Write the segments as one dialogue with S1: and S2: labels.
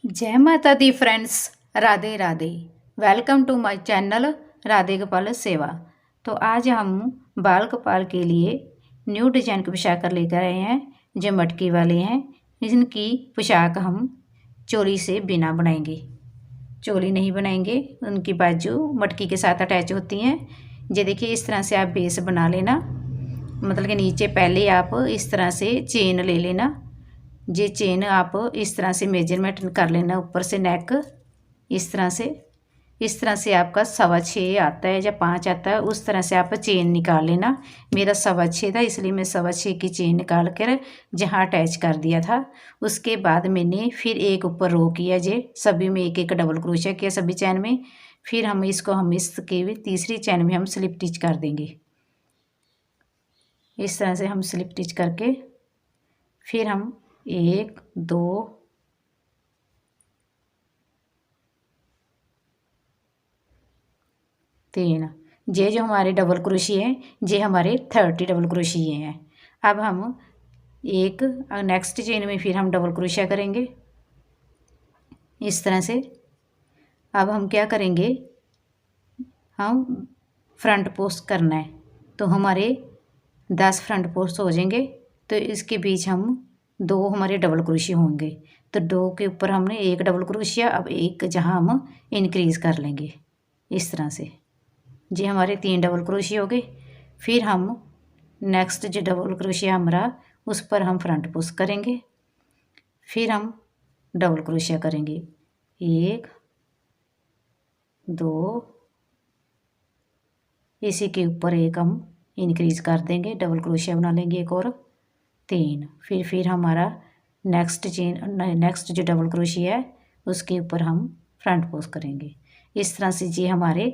S1: जय माता दी friends, Radhe Radhe. Welcome to my channel Radhe Gopal Seva. तो आज हम बाल कपाल के लिए न्यू डिजाइन की पोशाक कर लेकर आए हैं जो मटकी वाले हैं। इनकी पोशाक हम चोली से बिना बनाएंगे, चोली नहीं बनाएंगे। उनकी बाजू मटकी के साथ अटैच होती हैं। ये देखिए, इस तरह से आप बेस बना लेना। मतलब कि नीचे पहले आप इस तरह से चेन ले लेना। ये चेन आप इस तरह से मेजरमेंट कर लेना, ऊपर से नेक इस तरह से आपका 6.25 आता है या 5 आता है, उस तरह से आप चेन निकाल लेना। मेरा 6.25 था, इसलिए मैं 6.25 की चेन निकाल कर जहाँ अटैच कर दिया था। उसके बाद मैंने फिर एक ऊपर रो किया, जे सभी में एक एक डबल क्रोशिया किया सभी चैन में। फिर हम इसके तीसरी चैन में हम स्लिप स्टिच कर देंगे। इस तरह से हम स्लिप स्टिच करके फिर हम 1 2 3, ये जो हमारे डबल क्रोशिये हैं, ये हमारे 30 डबल क्रोशिये हैं। अब हम एक नेक्स्ट चेन में फिर हम डबल क्रोशिया करेंगे इस तरह से। अब हम क्या करेंगे, हम फ्रंट पोस्ट करना है, तो हमारे 10 फ्रंट पोस्ट हो जाएंगे। तो इसके बीच हम 2 हमारे डबल क्रोशिया होंगे, तो 2 के ऊपर हमने एक डबल क्रोशिया, अब एक जहाँ हम इंक्रीज़ कर लेंगे इस तरह से। जी हमारे 3 डबल क्रोशिया हो गए। फिर हम नेक्स्ट जो डबल क्रोशिया हमारा, उस पर हम फ्रंट पोस्ट करेंगे। फिर हम डबल क्रोशिया करेंगे, 1 2, इसी के ऊपर एक हम इंक्रीज़ कर देंगे, डबल क्रोशिया बना लेंगे एक और 3। फिर हमारा नेक्स्ट जो डबल क्रोशिया है, उसके ऊपर हम फ्रंट पोस्ट करेंगे। इस तरह से ये हमारे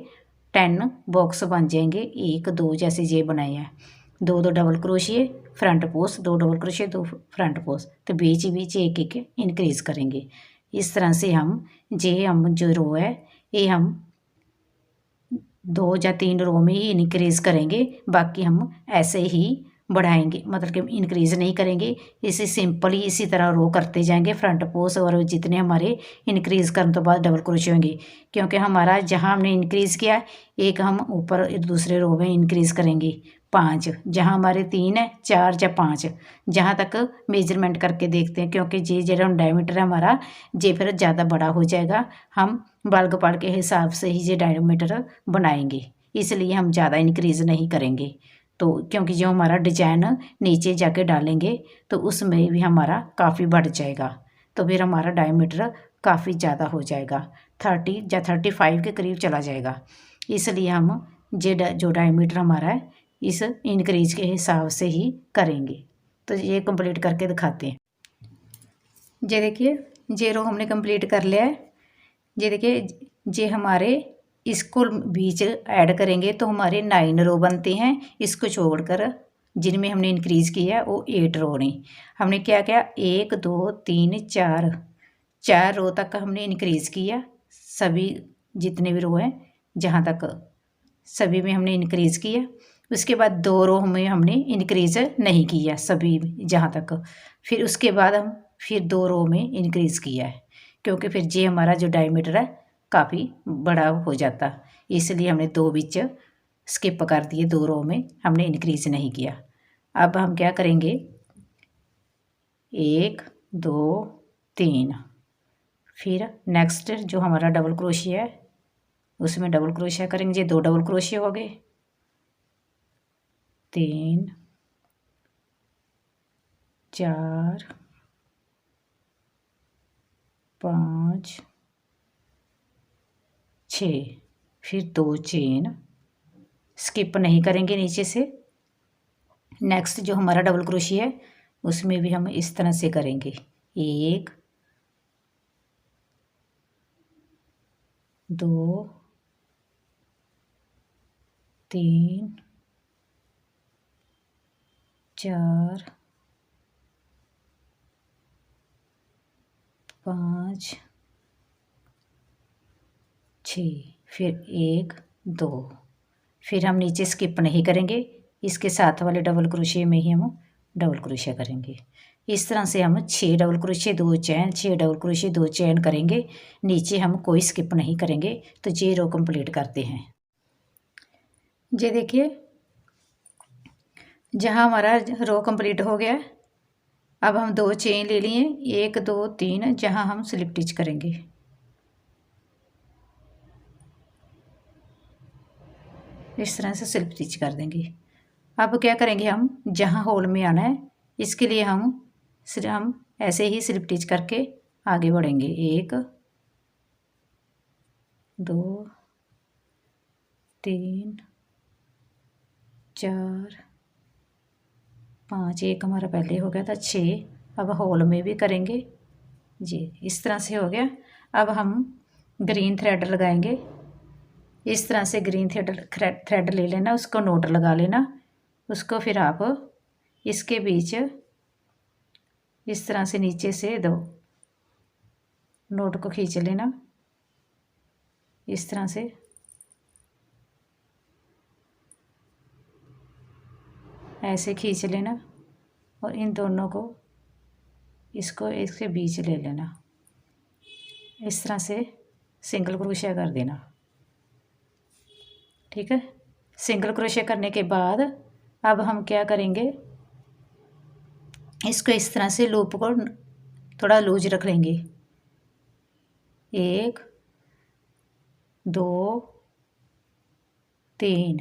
S1: 10 बॉक्स बन जाएंगे। 1 2 जैसे ये बनाए हैं, 2 2 double crochet, front post, 2 double crochet, 2 front post, तो बीच बीच एक एक इंक्रीज़ करेंगे। इस तरह से हम जो रो है, ये हम 2 या 3 रो में ही इंक्रीज़ करेंगे, बाकी हम ऐसे ही बढ़ाएंगे, मतलब कि इंक्रीज़ नहीं करेंगे। इसी सिंपल ही इसी तरह रो करते जाएंगे फ्रंट पोस्ट, और जितने हमारे इंक्रीज़ करने तो बाद डबल क्रोशिया होंगे। क्योंकि हमारा जहाँ हमने इंक्रीज़ किया, एक हम ऊपर दूसरे रो में इंक्रीज़ करेंगे 5, जहाँ हमारे 3 है 4 या 5, जहाँ तक मेजरमेंट करके देखते हैं। क्योंकि ये जो डायमीटर है हमारा, ये फिर ज़्यादा बड़ा हो जाएगा। हम बाल कपाल के हिसाब से ही ये डायमीटर बनाएंगे, इसलिए हम ज़्यादा इंक्रीज़ नहीं करेंगे। तो क्योंकि जो हमारा डिजाइन नीचे जाके डालेंगे, तो उसमें भी हमारा काफ़ी बढ़ जाएगा, तो फिर हमारा डायमीटर काफ़ी ज़्यादा हो जाएगा, 30 या 35 के करीब चला जाएगा। इसलिए हम जो डायमीटर हमारा है, इस इंक्रीज के हिसाब से ही करेंगे। तो ये कंप्लीट करके दिखाते हैं। ये देखिए, ये रो हमने कंप्लीट कर लिया है। ये देखिए, ये हमारे इसको बीच ऐड करेंगे तो हमारे 9 रो बनते हैं। इसको छोड़कर जिनमें हमने इंक्रीज़ किया है वो 8 रो नहीं। हमने क्या किया, 1 2 3 4 रो तक हमने इंक्रीज़ किया, सभी जितने भी रो हैं जहाँ तक सभी में हमने इंक्रीज़ किया। उसके बाद 2 रो में हमने इंक्रीज़ नहीं किया सभी जहाँ तक। फिर उसके बाद हम फिर 2 रो में इंक्रीज़ किया है, क्योंकि फिर ये हमारा जो डायमीटर है काफ़ी बड़ा हो जाता, इसलिए हमने 2 बीच स्किप कर दिए, 2 रो में हमने इंक्रीज़ नहीं किया। अब हम क्या करेंगे, 1 2 3, फिर नेक्स्ट जो हमारा डबल क्रोशिया है उसमें डबल क्रोशिया करेंगे। ये 2 डबल क्रोशिया हो गए, 3 4 5 6, फिर 2 चेन स्किप नहीं करेंगे नीचे से। नेक्स्ट जो हमारा डबल क्रोशिया है उसमें भी हम इस तरह से करेंगे, 1 2 3 4 5 6, फिर 1 2, फिर हम नीचे स्किप नहीं करेंगे, इसके साथ वाले डबल क्रोशिया में ही हम डबल क्रोशिया करेंगे। इस तरह से हम 6 डबल क्रोशिया 2 चैन, 6 डबल क्रोशिया 2 चैन करेंगे। नीचे हम कोई स्किप नहीं करेंगे। तो ये रो कंप्लीट करते हैं। ये देखिए, जहाँ हमारा रो कंप्लीट हो गया, अब हम 2 चेन ले लिए, 1 2 3, जहाँ हम स्लिप स्टिच करेंगे। इस तरह से स्लिप स्टिच कर देंगे। अब क्या करेंगे, हम जहाँ होल में आना है इसके लिए हम ऐसे ही स्लिप स्टिच करके आगे बढ़ेंगे। 1 2 3 4 5, एक हमारा पहले हो गया था 6। अब होल में भी करेंगे जी। इस तरह से हो गया। अब हम ग्रीन थ्रेड लगाएंगे। इस तरह से ग्रीन थ्रेड ले लेना, उसको नोट लगा लेना। उसको फिर आप इसके बीच इस तरह से नीचे से दो नोट को खींच लेना, इस तरह से। ऐसे खींच लेना और इन दोनों को इसको इसके बीच ले लेना। इस तरह से सिंगल क्रोशिया कर देना। ठीक है। सिंगल क्रोशिया करने के बाद अब हम क्या करेंगे, इसको इस तरह से लूप को थोड़ा लूज रख लेंगे। 1 2 3,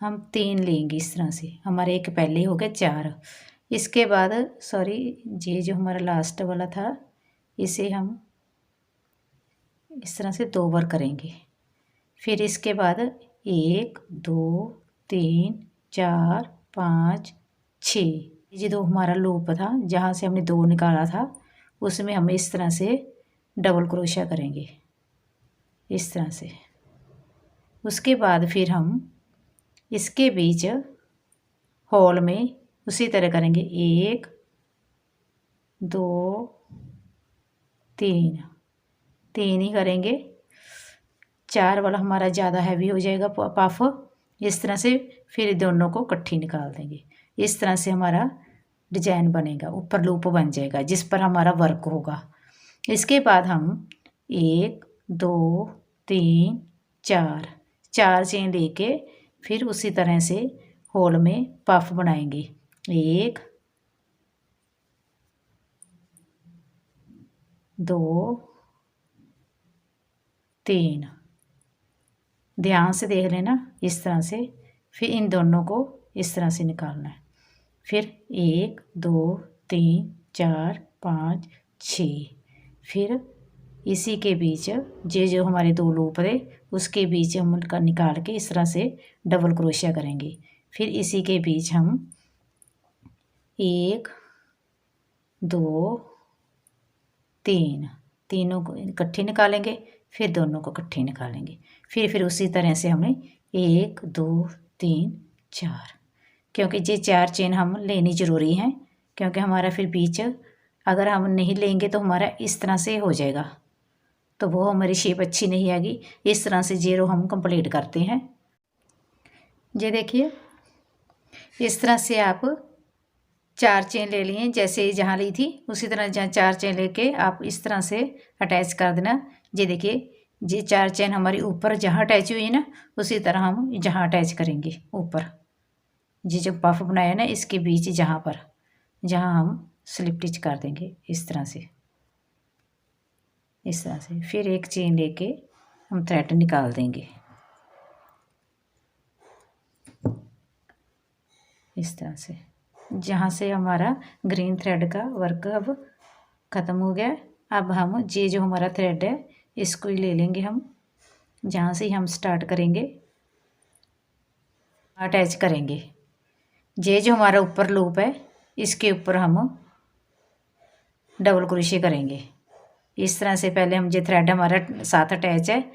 S1: हम 3 लेंगे। इस तरह से हमारे एक पहले हो गए 4। इसके बाद सॉरी, ये जो हमारा लास्ट वाला था इसे हम इस तरह से 2 बार करेंगे। फिर इसके बाद 1 2 3 4 5 6, ये जो हमारा लूप था जहाँ से हमने 2 निकाला था उसमें हम इस तरह से डबल क्रोशिया करेंगे, इस तरह से। उसके बाद फिर हम इसके बीच होल में उसी तरह करेंगे। 1 2 3, 3 ही करेंगे। 4 वाला हमारा ज़्यादा हैवी हो जाएगा पफ। इस तरह से फिर दोनों को इकट्ठी निकाल देंगे। इस तरह से हमारा डिजाइन बनेगा, ऊपर लूप बन जाएगा जिस पर हमारा वर्क होगा। इसके बाद हम 1 2 3 4, 4 चेन लेके फिर उसी तरह से होल में पफ बनाएंगे। 1 2 3, ध्यान से देख लेना, इस तरह से। फिर इन दोनों को इस तरह से निकालना है। फिर 1 2 3 4 5 6, फिर इसी के बीच ये जो हमारे 2 लूप थे उसके बीच हम उनका निकाल के इस तरह से डबल क्रोशिया करेंगे। फिर इसी के बीच हम 1 2 3, तीनों को इकट्ठे निकालेंगे, फिर दोनों को इकट्ठे निकालेंगे। फिर उसी तरह से हमें 1 2 3 4, क्योंकि ये 4 चेन हम लेनी ज़रूरी हैं, क्योंकि हमारा फिर बीच अगर हम नहीं लेंगे तो हमारा इस तरह से हो जाएगा, तो वो हमारी शेप अच्छी नहीं आएगी। इस तरह से ये रो हम कंप्लीट करते हैं। ये देखिए, इस तरह से आप 4 चेन ले लिए, जैसे जहाँ ली थी उसी तरह जहाँ 4 चेन लेके आप इस तरह से अटैच कर देना। ये देखिए, ये 4 चेन हमारी ऊपर जहाँ अटैच हुई है ना, उसी तरह हम जहाँ अटैच करेंगे ऊपर। ये जो पफ बनाया ना इसके बीच जहाँ पर जहाँ हम स्लिप स्टिच कर देंगे इस तरह से, इस तरह से। फिर एक चेन लेके हम थ्रेड निकाल देंगे इस तरह से। जहाँ से हमारा ग्रीन थ्रेड का वर्क अब ख़त्म हो गया। अब हम ये जो हमारा थ्रेड है इसको ही ले लेंगे, हम जहाँ से हम स्टार्ट करेंगे अटैच करेंगे। ये जो हमारा ऊपर लूप है इसके ऊपर हम डबल क्रोशिया करेंगे। इस तरह से पहले हम ये थ्रेड हमारा साथ अटैच है,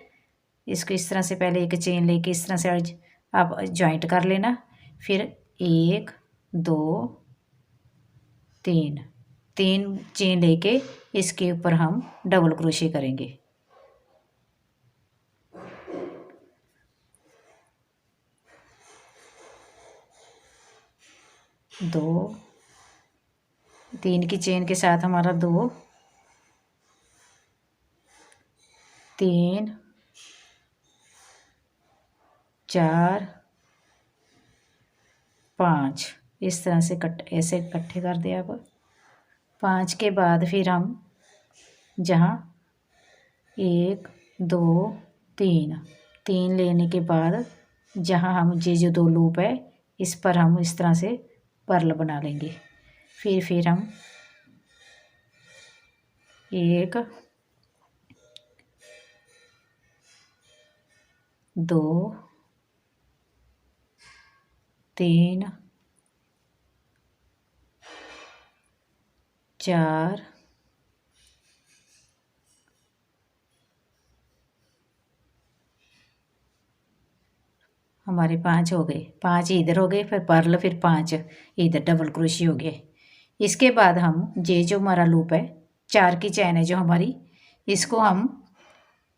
S1: इसको इस तरह से पहले एक चेन लेके इस तरह से आप जॉइंट कर लेना। फिर 1 2 3, 3 चेन लेके इसके ऊपर हम डबल क्रोशिया करेंगे। 2, 3 की चेन के साथ हमारा 2, 3, 4, 5 इस तरह से ऐसे इकट्ठे कर दिया। अब 5 के बाद फिर हम जहाँ 1, 2, 3 लेने के बाद जहाँ हम ये जो 2 लूप है इस पर हम इस तरह से पर्ल बना लेंगे। फिर हम 1, 2, 3, 4, 5 हो गए। 5 इधर हो गए, फिर पर्ल, फिर 5 इधर डबल क्रोशे हो गए। इसके बाद हम ये जो हमारा लूप है 4 की चैन है जो हमारी, इसको हम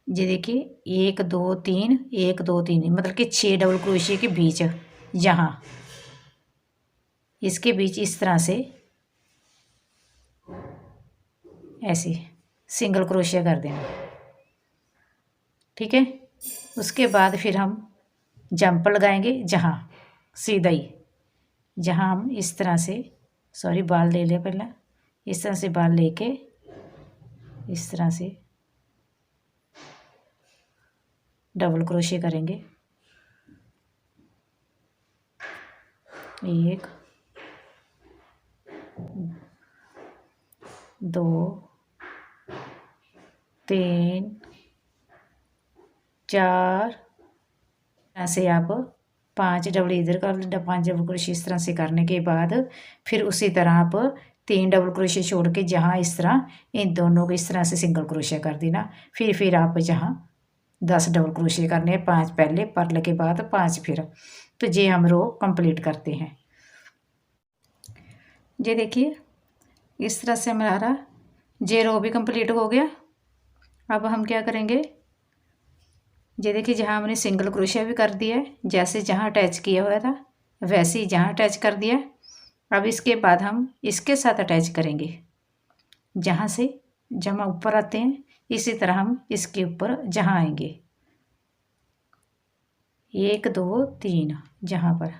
S1: ये देखिए 1, 2, 3, 1, 2, 3 मतलब कि 6 डबल क्रोशे के बीच यहाँ इसके बीच इस तरह से ऐसे सिंगल क्रोशिया कर देना। ठीक है। उसके बाद फिर हम जंप लगाएंगे जहाँ सीधा ही, जहाँ हम इस तरह से सॉरी बाल ले लिया पहला, इस तरह से बाल लेके इस तरह से डबल क्रोशिया करेंगे। 1, 2, 3, 4 ऐसे आप 5 डबल इधर कर 5 डबल क्रोशिया इस तरह से करने के बाद फिर उसी तरह आप 3 डबल क्रोशिया छोड़ के जहाँ इस तरह इन दोनों को इस तरह से सिंगल क्रोशिया कर देना। फिर आप जहाँ 10 डबल क्रोशिया करने हैं, 5 पहले पर्ल के बाद 5 फिर, तो ये हम रो कंप्लीट करते हैं। ये देखिए इस तरह से हमारा ये रो भी कंप्लीट हो गया। अब हम क्या करेंगे, ये देखिए जहाँ हमने सिंगल क्रोशिया भी कर दिया है, जैसे जहाँ अटैच किया हुआ था वैसे ही जहाँ अटैच कर दिया। अब इसके बाद हम इसके साथ अटैच करेंगे, जहाँ से जहाँ ऊपर आते हैं इसी तरह हम इसके ऊपर जहाँ आएंगे 1, 2, 3 जहाँ पर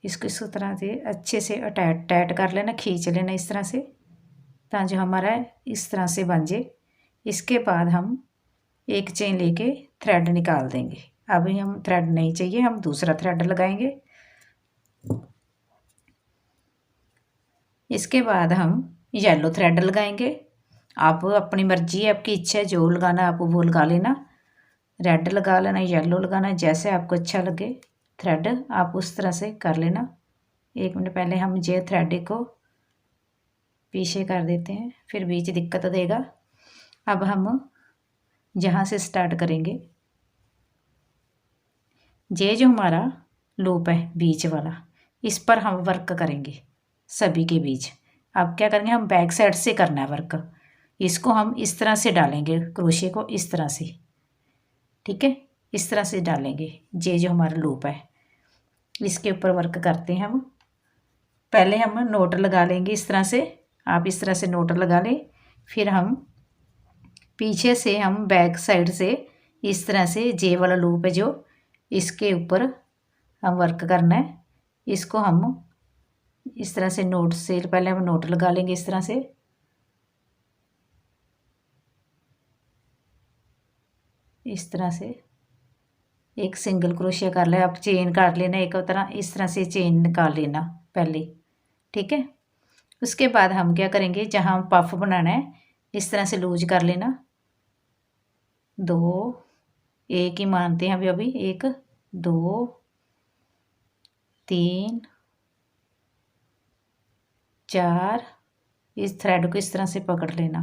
S1: इसको इस तरह से अच्छे से टाइट कर लेना, खींच लेना इस तरह से, ताकि हमारा इस तरह से बन जाए। इसके बाद हम एक चेन लेके थ्रेड निकाल देंगे। अभी हम थ्रेड नहीं चाहिए, हम दूसरा थ्रेड लगाएंगे। इसके बाद हम येलो थ्रेड लगाएंगे। आप अपनी मर्जी है, आपकी इच्छा है, जो लगाना आप वो लगा लेना, रेड लगा लेना, येलो लगाना, जैसे आपको अच्छा लगे थ्रेड आप उस तरह से कर लेना। 1 मिनट पहले हम ये थ्रेड को पीछे कर देते हैं, फिर बीच दिक्कत देगा। अब हम जहाँ से स्टार्ट करेंगे, ये जो हमारा लूप है बीच वाला इस पर हम वर्क करेंगे सभी के बीच। अब क्या करेंगे, हम बैक साइड से करना है वर्क, इसको हम इस तरह से डालेंगे क्रोशे को इस तरह से, ठीक है, इस तरह से डालेंगे। ये जो हमारा लूप है इसके ऊपर वर्क करते हैं हम। पहले हम नोट लगा लेंगे इस तरह से, आप इस तरह से नोट लगा लें, फिर हम पीछे से हम बैक साइड से इस तरह से जे वाला लूप है जो इसके ऊपर हम वर्क करना है। इसको हम इस तरह से नोट से पहले हम नोट लगा लेंगे इस तरह से, इस तरह से एक सिंगल क्रोशिया कर ले, आप चेन काट लेना एक तरह, इस तरह से चेन निकाल लेना पहले, ठीक है। उसके बाद हम क्या करेंगे, जहाँ पफ बनाना है इस तरह से लूज कर लेना, 2 एक ही मानते हैं अभी 1, 2, 3, 4 इस थ्रेड को इस तरह से पकड़ लेना,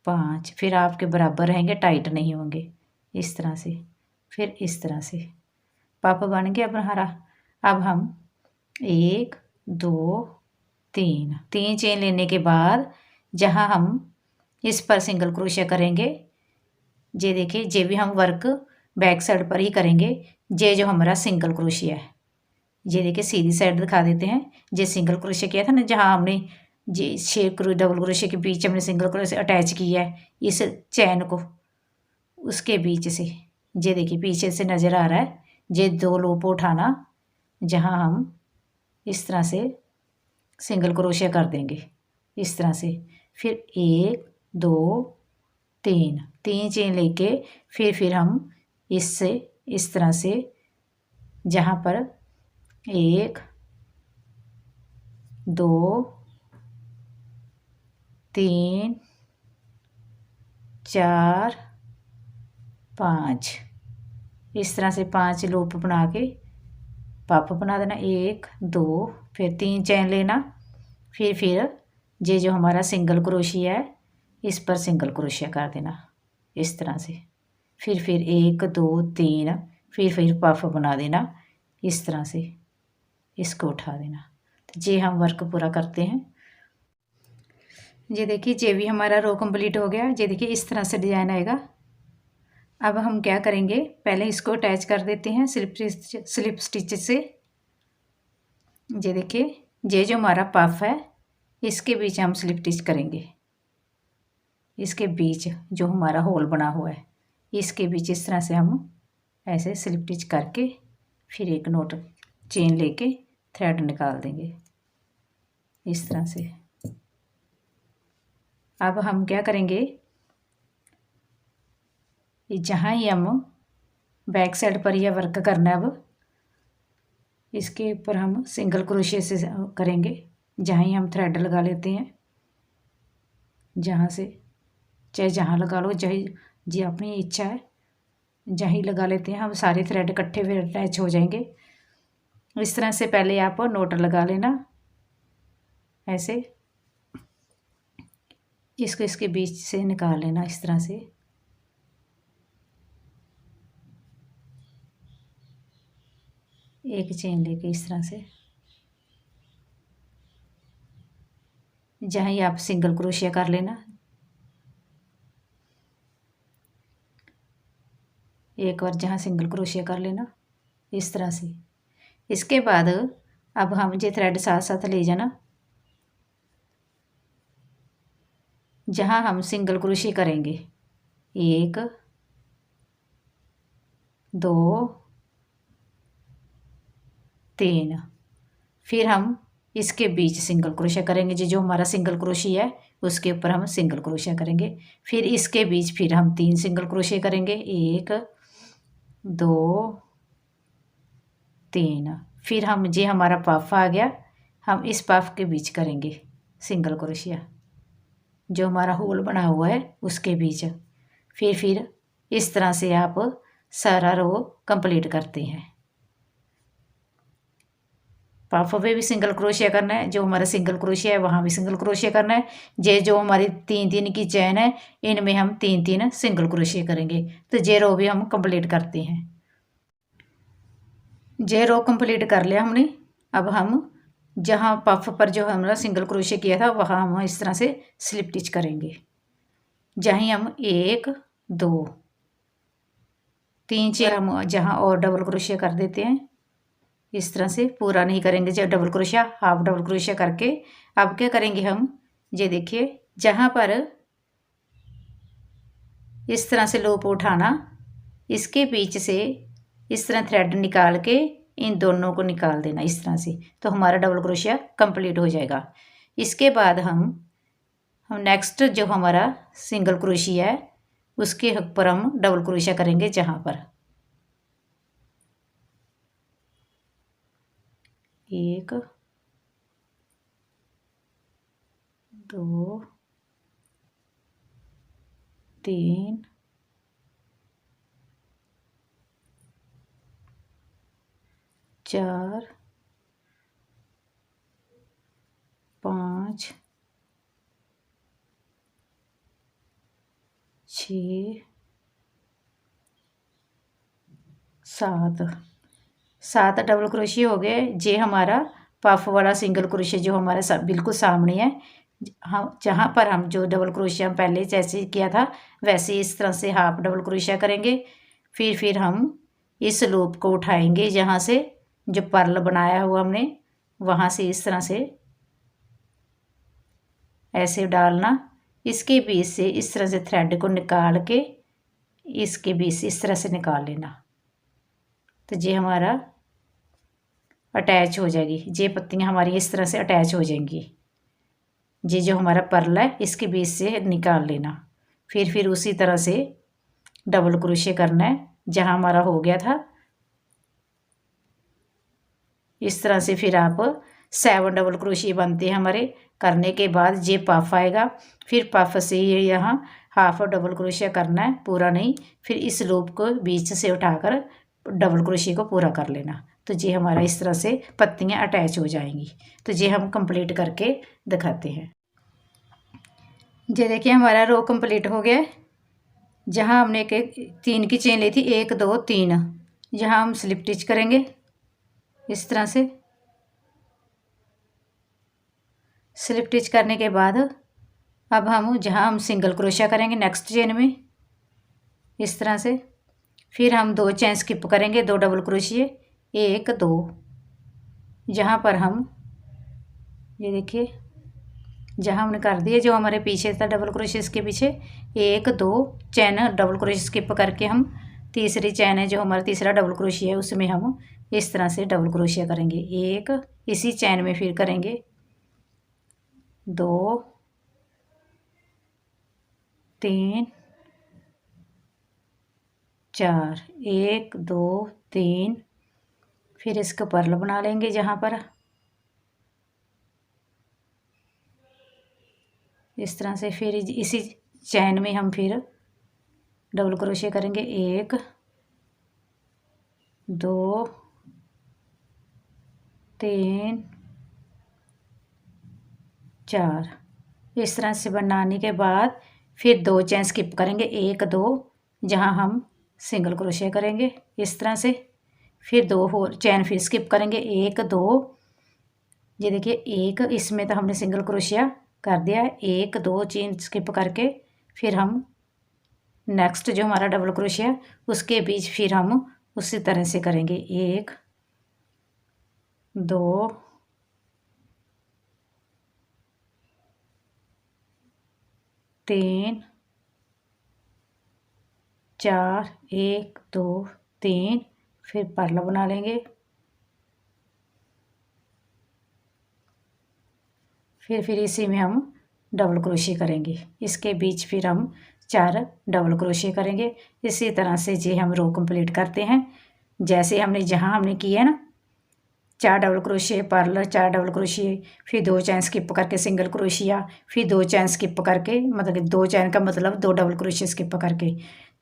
S1: 5 फिर आपके बराबर रहेंगे, टाइट नहीं होंगे, इस तरह से, फिर इस तरह से पफ बन गया हमारा। अब हम 1, 2, 3 चेन लेने के बाद जहाँ हम इस पर सिंगल क्रोशिया करेंगे, ये देखिए ये भी हम वर्क बैक साइड पर ही करेंगे। ये जो हमारा सिंगल क्रोशिया है ये देखिए सीधी साइड दिखा देते हैं। ये सिंगल क्रोशिया किया था ना, जहाँ हमने ये 6 डबल क्रोशिया के बीच हमने सिंगल क्रोशिया अटैच किया है इस चैन को, उसके बीच से ये देखिए पीछे से नज़र आ रहा है। ये 2 लूप उठाना, जहाँ हम इस तरह से सिंगल क्रोशिया कर देंगे इस तरह से। फिर 1 2 3 चेन लेके फिर हम इससे इस तरह से, जहाँ पर 1 2 3 4 5 इस तरह से 5 लूप बना के पफ बना देना। 1 2 फिर 3 चैन लेना, फिर ये जो हमारा सिंगल क्रोशिया है इस पर सिंगल क्रोशिया कर देना इस तरह से। फिर 1 2 3 फिर पफ बना देना इस तरह से, इसको उठा देना। तो ये हम वर्क पूरा करते हैं। ये देखिए ये भी हमारा रो कंप्लीट हो गया। ये देखिए इस तरह से डिज़ाइन आएगा। अब हम क्या करेंगे, पहले इसको अटैच कर देते हैं स्लिप स्टिच से। ये देखिए ये जो हमारा पफ है इसके बीच हम स्लिप स्टिच करेंगे। इसके बीच जो हमारा होल बना हुआ है इसके बीच इस तरह से हम ऐसे स्लिप स्टिच करके फिर एक नोट चेन लेके थ्रेड निकाल देंगे इस तरह से। अब हम क्या करेंगे, जहाँ ही हम बैक साइड पर यह वर्क करना है, अब इसके ऊपर हम सिंगल क्रोशिया से करेंगे। जहाँ ही हम थ्रेड लगा लेते हैं, जहाँ से चाहे जहाँ लगा लो, चाहे जी अपनी इच्छा है जहाँ ही लगा लेते हैं। हम सारे थ्रेड इकट्ठे फिर अटैच हो जाएंगे इस तरह से। पहले आप नोट लगा लेना ऐसे, इसको इसके बीच से निकाल लेना इस तरह से। एक चेन लेके इस तरह से, जहाँ ही आप सिंगल क्रोशिया कर लेना। एक बार जहाँ सिंगल क्रोशिया कर लेना इस तरह से। इसके बाद अब हम ये थ्रेड साथ साथ ले जाना, जहाँ हम सिंगल क्रोशिया करेंगे 1 2 3, फिर हम इसके बीच सिंगल क्रोशिया करेंगे। जो हमारा सिंगल क्रोशिया है उसके ऊपर हम सिंगल क्रोशिया करेंगे। फिर इसके बीच फिर हम 3 सिंगल क्रोशिया करेंगे, 1 2 3। फिर हम ये हमारा पफ आ गया, हम इस पफ के बीच करेंगे सिंगल क्रोशिया, जो हमारा होल बना हुआ है उसके बीच। फिर इस तरह से आप सारा रो कंप्लीट करते हैं। पफ पे भी सिंगल क्रोशिया करना है, जो हमारा सिंगल क्रोशिया है वहाँ भी सिंगल क्रोशिया करना है। ये जो हमारी 3 की चैन है इनमें हम 3 सिंगल क्रोशिया करेंगे। तो ये रो भी हम कंप्लीट करते हैं। ये रो कंप्लीट कर लिया हमने। अब हम जहाँ पफ पर जो हमारा सिंगल क्रोशिया किया था वहाँ हम इस तरह से स्लिप स्टिच करेंगे। जहाँ हम 1 2 3 चेन हम जहाँ और डबल क्रोशिया कर देते हैं इस तरह से। पूरा नहीं करेंगे, जब double crochet half double crochet करके। अब क्या करेंगे हम, ये देखिए जहाँ पर इस तरह से लूप उठाना, इसके बीच से इस तरह थ्रेड निकाल के इन दोनों को निकाल देना इस तरह से। तो हमारा डबल क्रोशिया कंप्लीट हो जाएगा। इसके बाद हम नेक्स्ट जो हमारा सिंगल क्रोशिया है उसके ऊपर हम डबल क्रोशिया करेंगे, जहाँ पर 1 2 3 4 5 6 7 डबल क्रोशिया हो गए। ये हमारा पफ वाला सिंगल क्रोशिया जो हमारे बिल्कुल सामने है, हम जहाँ पर हम जो डबल क्रोशिया हम पहले जैसे किया था वैसे इस तरह से हाफ डबल क्रोशिया करेंगे। फिर हम इस लूप को उठाएंगे, यहाँ से जो पर्ल बनाया हुआ हमने वहाँ से इस तरह से ऐसे डालना, इसके बीच से इस तरह से थ्रेड को निकाल के इसके बीच से इस तरह से निकाल लेना। तो ये हमारा अटैच हो जाएगी, ये पत्तियाँ हमारी इस तरह से अटैच हो जाएंगी। ये जो हमारा पर्ल है इसके बीच से निकाल लेना। फिर उसी तरह से डबल क्रोशे करना है जहाँ हमारा हो गया था। इस तरह से फिर आप 7 डबल क्रोशे बनते हैं हमारे। करने के बाद ये पफ आएगा, फिर पफ से ये यहाँ हाफ डबल क्रोशिया करना है, पूरा नहीं। फिर इस लूप को बीच से उठाकर डबल क्रोशे को पूरा कर लेना। तो ये हमारा इस तरह से पत्तियाँ अटैच हो जाएंगी। तो ये हम कंप्लीट करके दिखाते हैं। ये देखिए हमारा रो कंप्लीट हो गया है। जहाँ हमने एक 3 की चेन ली थी, 1 2 3, यहाँ हम स्लिप स्टिच करेंगे इस तरह से। स्लिप स्टिच करने के बाद अब हम जहाँ हम सिंगल क्रोशिया करेंगे नेक्स्ट चेन में इस तरह से। फिर हम 2 चेन स्किप करेंगे, 2 डबल क्रोशिये, 1 2, जहाँ पर हम ये देखिए जहाँ हमने कर दिया जो हमारे पीछे था डबल क्रोशिया, इसके पीछे 1 2 चैन डबल क्रोशिया स्किप करके हम तीसरी चैन है जो हमारा तीसरा डबल क्रोशिया है उसमें हम इस तरह से डबल क्रोशिया करेंगे। 1 इसी चैन में फिर करेंगे 2 3 4, 1 2 3, फिर इसका पर्ल बना लेंगे जहाँ पर इस तरह से। फिर इसी चैन में हम फिर डबल क्रोशिया करेंगे 1 2 3 4। इस तरह से बनाने के बाद फिर 2 चैन स्किप करेंगे, 1 2, जहाँ हम सिंगल क्रोशिया करेंगे इस तरह से। फिर 2 और चैन फिर स्किप करेंगे, 1 2, ये देखिए 1, इसमें तो हमने सिंगल क्रोशिया कर दिया है। 1 2 चेन स्किप करके फिर हम नेक्स्ट जो हमारा डबल क्रोशिया उसके बीच फिर हम उसी तरह से करेंगे 1 2 3 4, 1 2 3, फिर पर्ल बना लेंगे। फिर इसी में हम डबल क्रोशिया करेंगे, इसके बीच फिर हम 4 डबल क्रोशिया करेंगे। इसी तरह से ये हम रो कंप्लीट करते हैं। जैसे हमने जहाँ हमने किया है ना 4 double crochet purl, 4 double crochet, फिर 2 चैन स्किप करके सिंगल क्रोशिया, फिर 2 चैन स्किप करके, मतलब 2 चैन का मतलब 2 डबल क्रोशिया स्किप करके,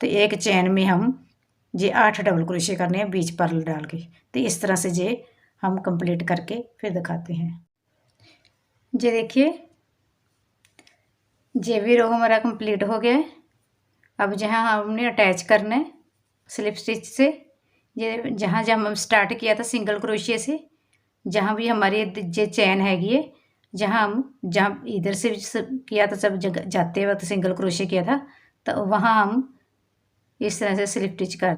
S1: तो एक चैन में हम ये 8 डबल क्रोशिया करने हैं बीच पर्ल डाल के। तो इस तरह से ये हम कंप्लीट करके फिर दिखाते हैं। ये देखिए ये भी रो हमारा कंप्लीट हो गया है। अब जहाँ हमने अटैच करना है स्लिप स्टिच से, ये जहाँ जहाँ हम स्टार्ट किया था सिंगल क्रोशिया से, जहाँ भी हमारी ये चैन हैगी है, जहाँ इधर से किया था सब जगह जाते वक्त सिंगल क्रोशिया किया था, तो वहाँ हम इस तरह से स्लिप स्टिच कर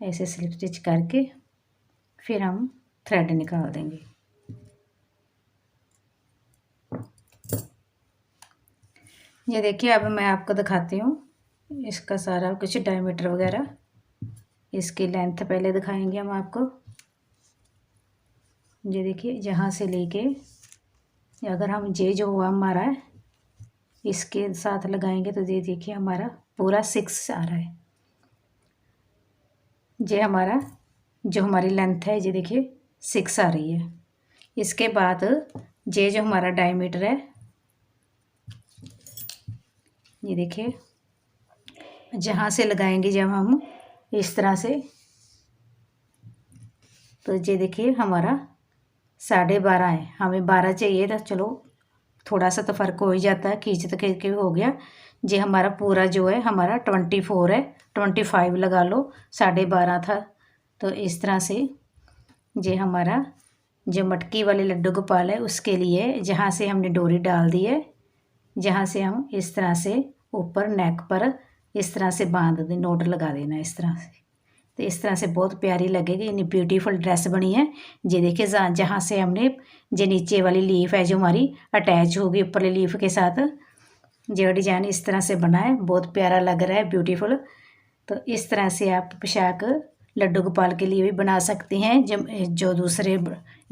S1: ऐसे स्लिप स्टिच करके फिर हम थ्रेड निकाल देंगे। ये देखिए अब मैं आपको दिखाती हूँ इसका सारा कुछ डायमीटर वगैरह, इसकी लेंथ पहले दिखाएंगे हम आपको। ये देखिए जहाँ से लेके अगर हम ये जो हुआ हमारा है इसके साथ लगाएंगे तो ये देखिए हमारा पूरा 6 आ रहा है। ये हमारा जो हमारी लेंथ है ये देखिए 6 आ रही है। इसके बाद ये जो हमारा डायमीटर है ये देखिए जहाँ से लगाएंगे जब हम इस तरह से, तो ये देखिए हमारा 12.5 है। हमें 12 चाहिए था, चलो थोड़ा सा तो फ़र्क हो ही जाता है, खींच तो खींच के हो गया। ये हमारा पूरा जो है हमारा 24 है, 25 लगा लो, 12.5 था। तो इस तरह से ये हमारा जो मटकी वाले लड्डू गोपाल है उसके लिए जहाँ से हमने डोरी डाल दी है, जहाँ से हम इस तरह से ऊपर नेक पर इस तरह से बांध दें, नोट लगा देना इस तरह से। तो इस तरह से बहुत प्यारी लगेगी। इतनी ब्यूटीफुल ड्रेस बनी है। ये देखिए जहाँ से हमने जो नीचे वाली लीफ है जो हमारी अटैच होगी ऊपर लीफ के साथ, जो डिजाइन इस तरह से बना है, बहुत प्यारा लग रहा है, ब्यूटीफुल। तो इस तरह से आप पोशाक लड्डू गोपाल के लिए भी बना सकते हैं। जो दूसरे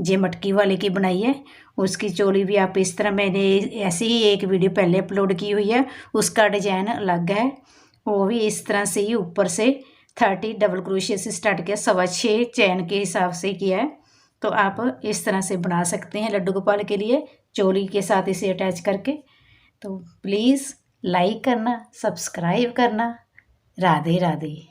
S1: जे मटकी वाले की बनाई है उसकी चोली भी आप इस तरह, मैंने ऐसे ही एक वीडियो पहले अपलोड की हुई है, उसका डिजाइन अलग है। वो भी इस तरह से ही ऊपर से 30 डबल क्रोशिया से स्टार्ट किया, 6.25 चैन के हिसाब से किया है। तो आप इस तरह से बना सकते हैं लड्डू गोपाल के लिए चोली के साथ इसे अटैच करके। तो प्लीज़ लाइक करना, सब्सक्राइब करना। राधे राधे।